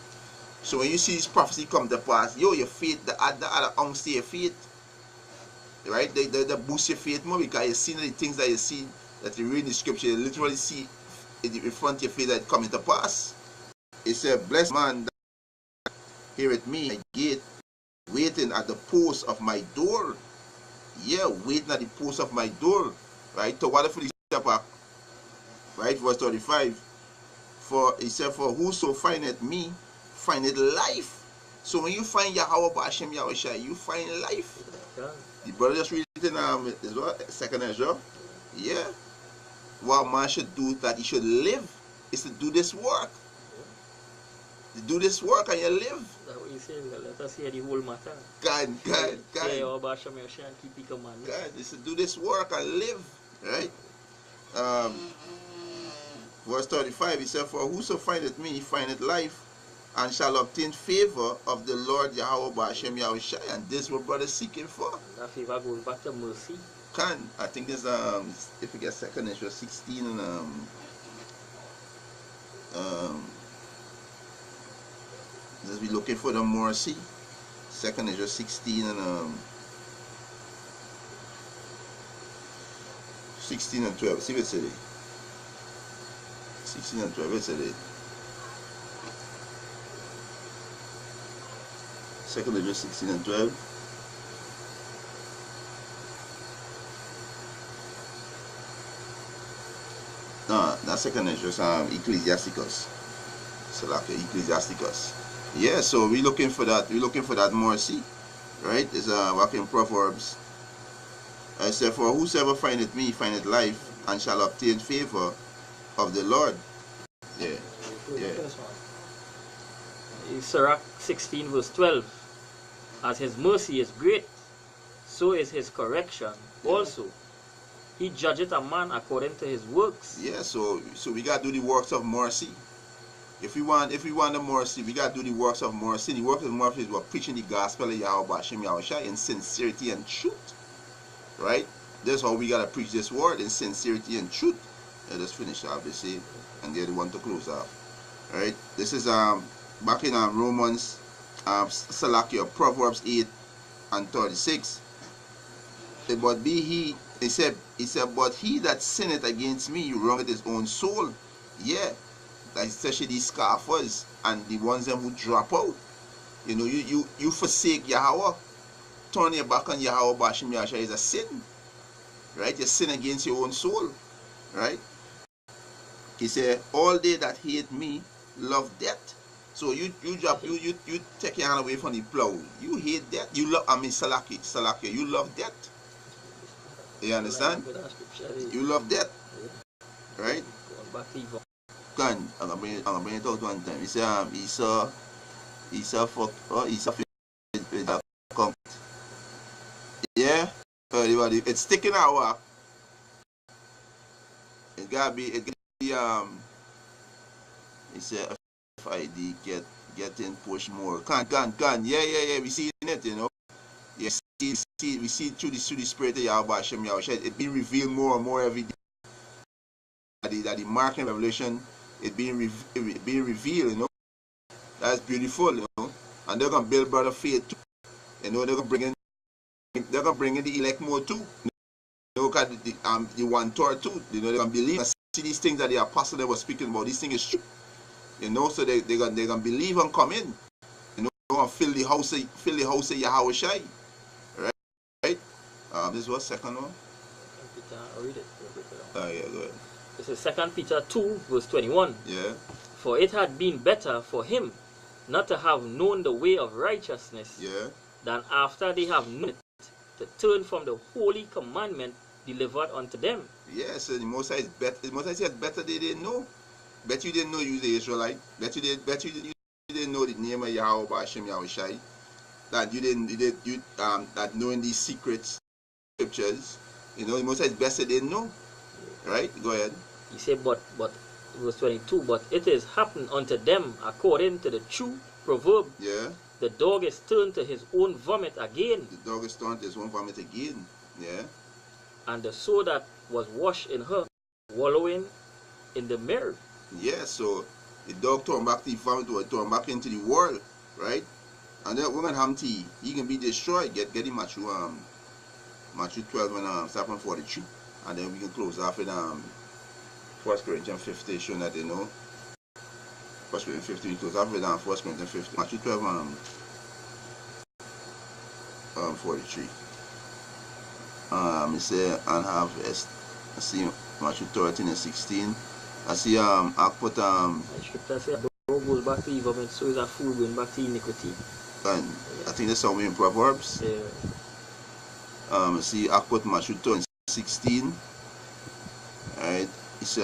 So when you see this prophecy come to pass, yo, your faith, the other ounce to your faith, right? They boost your faith more, because you see the things that you see, that you read in the scripture, you literally see in front of your faith that coming to pass. It said, blessed man that heareth me at the gate, waiting at the post of my door. Yeah, waiting at the post of my door. Right? To what for the shepherd? Right? Verse 35. For he said, for whoso findeth me, findeth life. So when you find Yahweh Ba'ashem Yahushua, you find life. The brother just read it in Ezra, 2nd Ezra. Yeah. What man should do, that he should live, is to do this work. To do this work and you live. That's what you say. Let us hear the whole matter. God. Yeah, Yahweh Ba'ashem Yahushua and keep the commandments. God, is to do this work and live. Right? Verse 35, he said, for whoso findeth me, findeth life, and shall obtain favor of the Lord Yahweh Ba'ashem Yahushua. And this what brother seeking for. That favor goes back to mercy. I think there's if you get 2nd Ezra 16 and let's be looking for the mercy. 2nd Ezra 16 and 16 and 12. See what it says. 16 and 12. What's it? 2nd Ezra 16 and 12. No, not 2nd Ezra, Ecclesiasticus. So like Ecclesiasticus. Yeah, so we're looking for that. We're looking for that mercy, right? It's walking Proverbs. I said, for whosoever findeth me, findeth life, and shall obtain favor of the Lord. Yeah. Sirach 16 verse 12. As his mercy is great, so is his correction also. He judgeth a man according to his works. Yeah, so we gotta do the works of mercy. If we want the mercy, we gotta do the works of mercy. The works of mercy is what preaching the gospel of Yahweh Ba'ashem Yahushua in sincerity and truth. Right? That's how we gotta preach this word, in sincerity and truth. Let us finish up this and get the one to close out. Alright? This is back in Romans Proverbs 8 and 36. But be he said, but he that sinneth against me wrongeth his own soul. Yeah. Like especially these scoffers and the ones them who drop out. You know, you forsake Yahweh. Turn your back on Yahweh Ba'ashem Yahushua is a sin. Right? You sin against your own soul. Right? He said, all they that hate me love death. So you take your hand away from the plow. You hate death. You love, Salaki, you love death. You understand? You love death. Right? I'm gonna bring it out one time. He said Esau yeah, everybody, it's sticking out. It gotta be he said FID getting pushed more. Can. Yeah, we see it, you know. Yeah, we see through the spirit of Yahweh Ba'ashem Yahushua. It being revealed more and more every day. That the marking revelation, it being revealed, you know. That's beautiful, you know. And they're gonna build brother faith too. You know, they're gonna bring in the elect more too. You know, cause the 1/3 too. You know, they're gonna believe and see these things that the apostle they were speaking about. This thing is true. You know, so they're gonna believe and come in. You know, and fill the house of Yahweh Shai. Right? This was second one. I'll read it. Yeah, go ahead. This is 2 Peter 2 verse 21. Yeah. For it had been better for him not to have known the way of righteousness, Yeah. than after they have known it, to turn from the holy commandment delivered unto them. Yeah, so the Most High is better. The Most High said better they didn't know. Bet you didn't know you was the Israelite. Bet you didn't didn't know the name of Yahweh Ba'ashem Yahushai, that that knowing these secrets, scriptures, the Most High is best they didn't know. Right? Go ahead. He said, but verse 22, but it is happened unto them according to the true proverb. Yeah. The dog is turned to his own vomit again. The dog is turned to his own vomit again. Yeah. And the soul that was washed in her, wallowing in the mirror. Yeah, so the dog turned back to the vomit, or turned back into the world, right? And then woman Hamti, he can be destroyed. Get him Matthew 12 and start from 43. And then we can close off in 1 Corinthians 15, showing that 1 Corinthians 15, we close off with 1 Corinthians 15. Matthew 12 43. I say and have I see Matthew 13 and 16. I see I put The scripture says the dog goes back to evil, so is a fool going back to iniquity. and I think that's somewhere in Proverbs. Yeah. I see I put Matthew 13 16. Alright, it's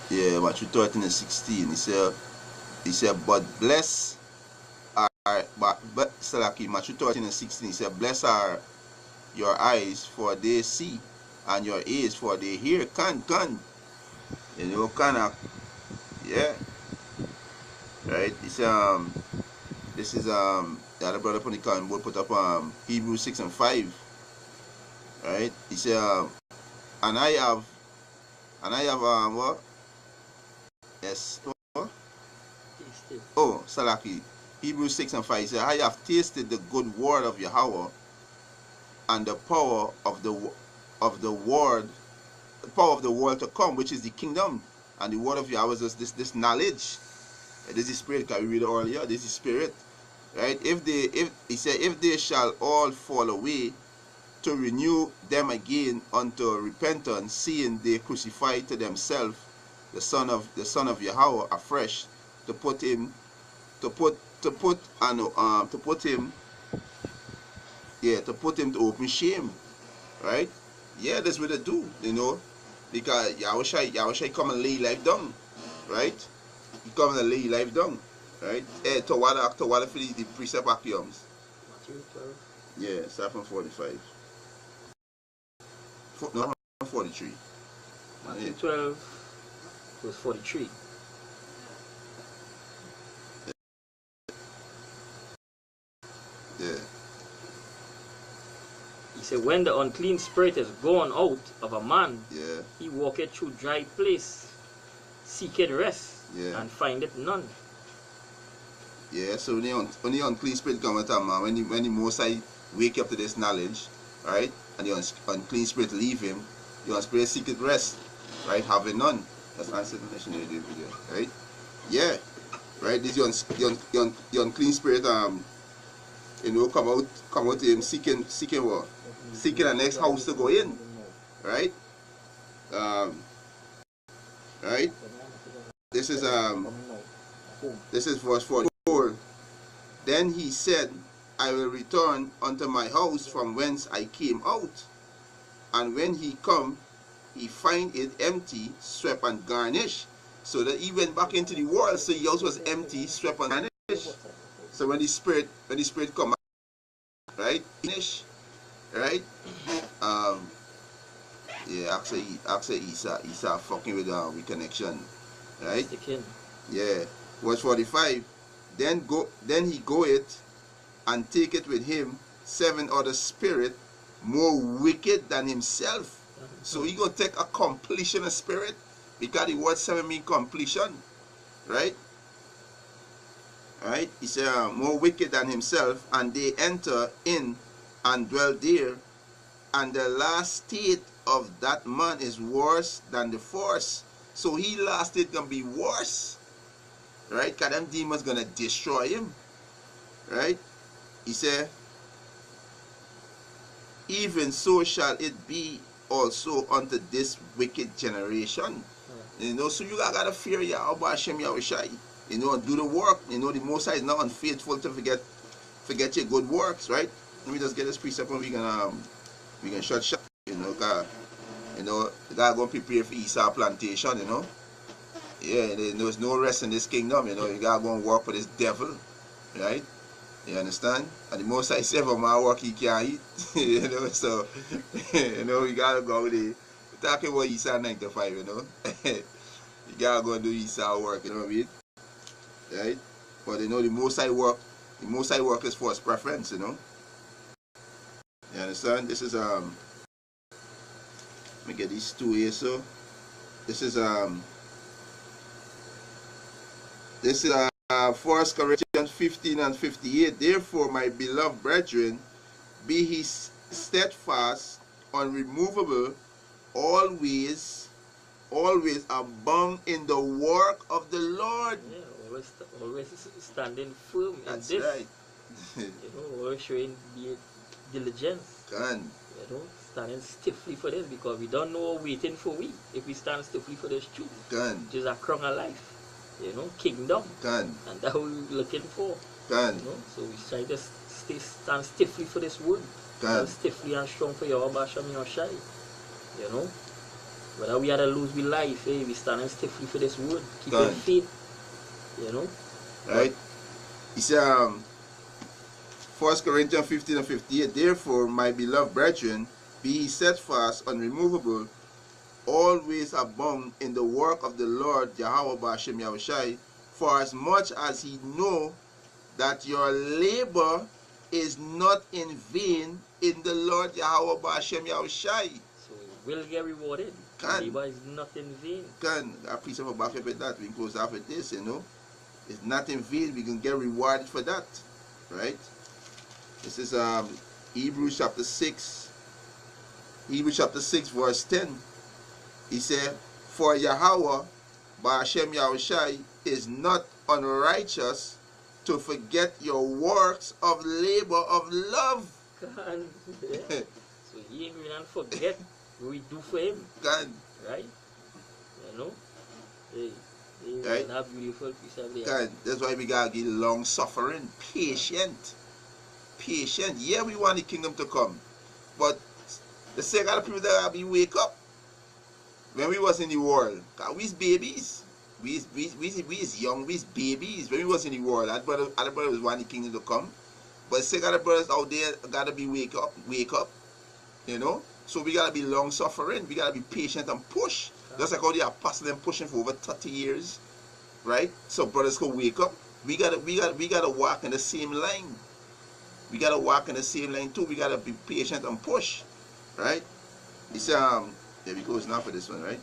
yeah, Matthew 13 and 16. He said, but bless are Matthew 13 and 16. He said, bless are your eyes, for they see, and your ears, for they hear. Kind of, yeah. Right. It's this is the other brother from the can will put up Hebrews 6 and 5. Right. He said, and I have what? Yes. Oh, Salaki. Hebrews 6 and 5 says, I have tasted the good word of Yahweh, and the power of the world to come, which is the kingdom. And the word of Yahweh is this knowledge. This is spirit. Can we read it earlier? This is spirit. Right? If they shall all fall away, to renew them again unto repentance, seeing they crucify to themselves the Son of Yahweh afresh, to put him to open shame. Right? Yeah, that's what they do, because Yahushua come and lay life down. Right? He come and lay life down. Right? To what for the precept actions. Matthew 12. Yeah, start from 45. No, 43. Matthew 12, verse 43. Yeah. He said, when the unclean spirit is gone out of a man, Yeah. he walketh through dry place, seeketh rest, Yeah. and findeth none. Yeah, so when the unclean spirit come at a man, when the Most High wake up to this knowledge, right, and the unclean spirit leave him, the unclean spirit seeketh rest, right, having none. That's answer the nation in the video, right? Yeah, right. This the unclean spirit come out to him seeking what? Seeking the next house to go in, right? Right. This is verse 44. Then he said, I will return unto my house from whence I came out. And when he come, he find it empty, swept and garnished. So that he went back into the world, so the house was empty, swept and garnished. So when the spirit come out, right? Finish. Right? Yeah, actually Esau fucking with connection. Right? Yeah. Verse 45. Then he goeth and taketh with him 7 other spirit more wicked than himself. So he gonna take a completion of spirit, because the word 7 mean completion. Right? Right? He said more wicked than himself, and they enter in and dwell there, and the last state of that man is worse than the first. So he last state gonna be worse. Right? Because them demons gonna destroy him. Right? He said, even so shall it be also unto this wicked generation. So you gotta fear Yahweh Hashem Yahushai. Do the work. The Most High is not unfaithful to forget your good works, right? Let me just get this precept and we can shut shop. God go prepare for Esau plantation, Yeah, there's no rest in this kingdom, you know. You gotta go and work for this devil, right? You understand? And the most I say for my work, he can't eat, you know. So, you know, you gotta go there. We're talking about Esau 9 to 5, you know. You gotta go and do Esau work, you know what I mean? Right? But you know, the most I work is for his preference, you know. You understand? This is let me get these two here. So this is 1 Corinthians 15 and 58. Therefore, my beloved brethren, be he steadfast, unremovable, always abound in the work of the Lord. Yeah, always standing firm in That's this. right. You know, always showing diligence. Can. You know, standing stiffly for this, because we don't know waiting for we if we stand stiffly for this truth. Can. Which is a crown of life. You know, kingdom. Can. And that's what we're looking for. Can. You know, so we try to stand stiffly for this word. Can. Stand stiffly and strong for your Hashem Yahushai. You know, whether we had to lose we life, we standing stiffly for this word. Keep your faith. You know. Right. He said, 1 Corinthians 15 and 58. Therefore, my beloved brethren, be ye steadfast, unremovable, always abound in the work of the Lord Yahweh B'Hashem Yahushai, for as much as he know that your labor is not in vain in the Lord Yahweh B'Hashem Yahushai. So we will get rewarded. Can. Labor is not in vain. Can. I preach about back up with that. We can close off with this, you know. It's not in vain. We can get rewarded for that. Right? This is Hebrews chapter 6. Hebrews chapter 6 verse 10. He said, for Yahweh B'Hashem Yahushai is not unrighteous to forget your works of labor of love. God, yeah. So he ain't going to forget what we do for him. God. Right? You know? Hey, right? Not beautiful piece of there. God. That's why we gotta get long suffering, patient. Patient. Yeah, we want the kingdom to come. But the second of people that we wake up. When we was in the world, God, we is babies. We is young, we is babies. When we was in the world, other brothers want the kingdom to come. But second of brothers out there gotta be wake up. You know? So we gotta be long suffering, we gotta be patient and push. Just like how the apostles them pushing for over 30 years. Right? So brothers can wake up. We gotta walk in the same line. We gotta walk in the same line too. We gotta be patient and push. Right? It's there we go, it's not for this one, right?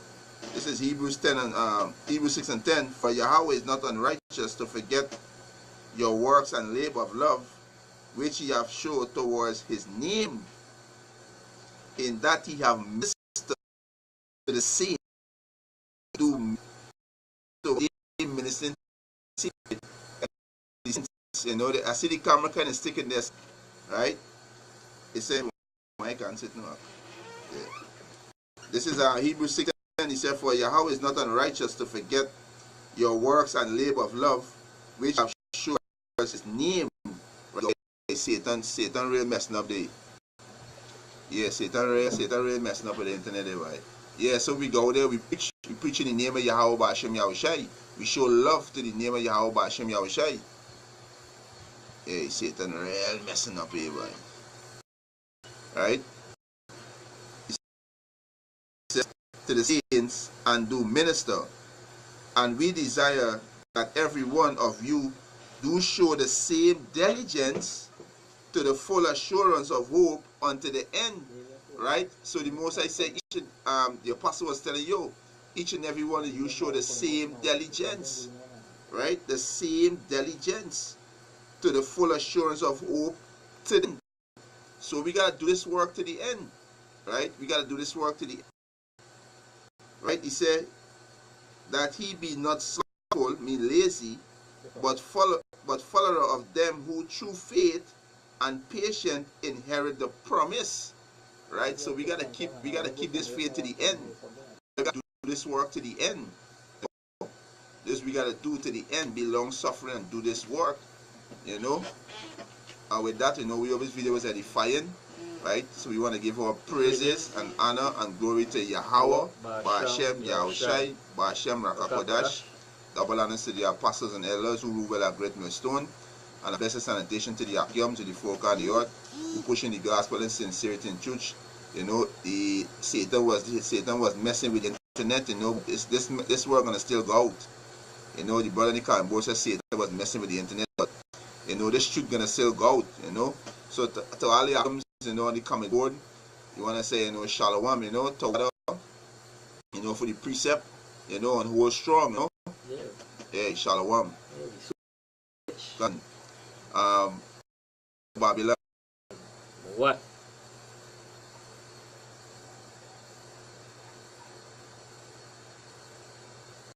This is Hebrews 10 and Hebrews 6 and 10. For Yahweh is not unrighteous to forget your works and labor of love, which ye have showed towards his name, in that he have ministered to the saints, to ministering. You know, I see the camera kind of sticking this, right? It said, I can't sit now. Yeah. This is Hebrews 6 and he said, for Yahweh is not unrighteous to forget your works and labor of love, which have showed his name. Right? Satan really messing up the. Yeah, Satan really messing up with the internet, right? Yeah, so we go there, we preach in the name of Yahweh B'Hashem Yahushai. We show love to the name of Yahweh B'Hashem Yahushai. Yeah, Satan really messing up here, right? Right? To the saints and do minister, and we desire that every one of you do show the same diligence to the full assurance of hope unto the end. Right? So the Most I say, the apostle was telling you, each and every one of you show the same diligence. Right? The same diligence to the full assurance of hope to the end. So we gotta do this work to the end. Right? We gotta do this work to the end. Right? He said that he be not slothful, mean lazy, but follower of them who through faith and patience inherit the promise. Right? So we gotta keep this faith to the end. We gotta do this work to the end. This we gotta do to the end. Be long suffering and do this work. You know? And with that, you know, we hope this video was edifying. right? So we want to give our praises and honor and glory to Yahweh, Ba'ashem, Yahushai, Ba'ashem, Rakakodash. Double honors to the apostles and elders who rule well at Great Millstone, and a blessed sanitation to the Akim, to the folk of the earth, who pushing the gospel in sincerity and truth. You know, Satan was messing with the internet. You know, this world gonna still go out. You know, the brother Nikan both said Satan was messing with the internet, but you know, this truth gonna still go out. You know, so to all the Akims, you know, the coming board, you wanna say, you know, Shalom, you know, to you know, for the precept, you know, and hold strong, you know. Yeah. Hey, Shalom. Yeah, Babylon. what?